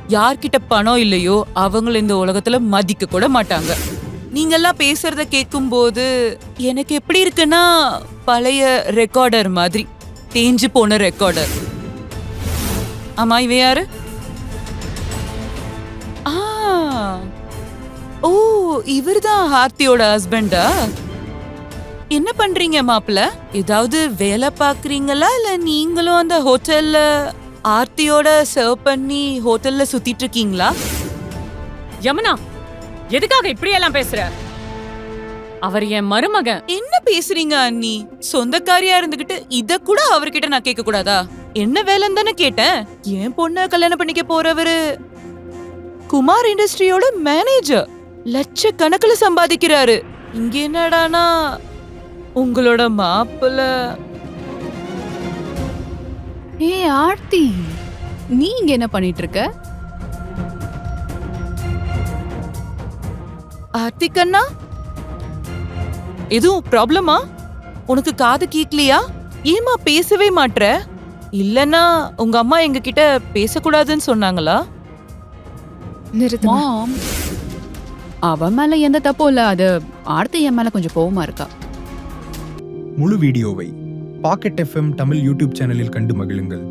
யார்கிட்ட பணம் இல்லையோ அவங்கள இந்த உலகத்துல மதிக்க கூட மாட்டாங்க. நீங்கெல்லாம் பேசுறத கேட்கும்போது எனக்கு எப்படி இருக்குன்னா, பழைய ரெக்கார்டர் மாதிரி, தேஞ்சு போன ரெக்கார்டர். ஆமா, இவ யாரு? ஆ, ஓ, இவர்தான் ஆர்த்தியோட ஹஸ்பண்டா? என்ன பண்றீங்க மாப்பிள்ள? ஏதாவது வேலை பாக்குறீங்களா இல்ல நீங்களும் அந்த ஹோட்டல்ல ஆர்த்தியோட சர்வ் பண்ணி ஹோட்டல்ல சுத்திட்டு இருக்கீங்களா? யமுனா, எதுக்காக இப்படி எல்லாம் பேசுற? அவர் என் மருமகன். என்ன பேசுறீங்க அண்ணி? சொந்தக்காரியா இருந்துகிட்டு இத கூட அவர்கிட்ட நான் கேட்க கூடாதா? என்ன வேலைன்னு தானே கேட்டேன். என் பொண்ண கல்யாணம் பண்ணிக்க போறவரு குமார் இண்டஸ்ட்ரியோட மேனேஜர், லட்சக்கணக்கில் சம்பாதிக்கிறாரு. இங்க என்னடானா உங்களோட மாப்பிள்ள. ஏய் ஆர்த்தி, நீ இங்க என்ன பண்ணிட்டு இருக்க? ஆர்த்திகண்ணா, எதுவும் ப்ராப்ளமா? உனக்கு காது கேக்கலையா? ஏமா பேசவே மாட்ற? இல்லனா உங்க அம்மா எங்க கிட்ட பேசக்கூடாதுன்னு சொன்னாங்களா? மாம், அவ மேல எந்த தப்பும் இல்ல. அது ஆர்த்தி என் மேல கொஞ்சம் கோவமா இருக்கா. முழு வீடியோவை பாக்கெட் FM தமிழ் யூடியூப் சேனலில் கண்டு மகிழுங்கள்.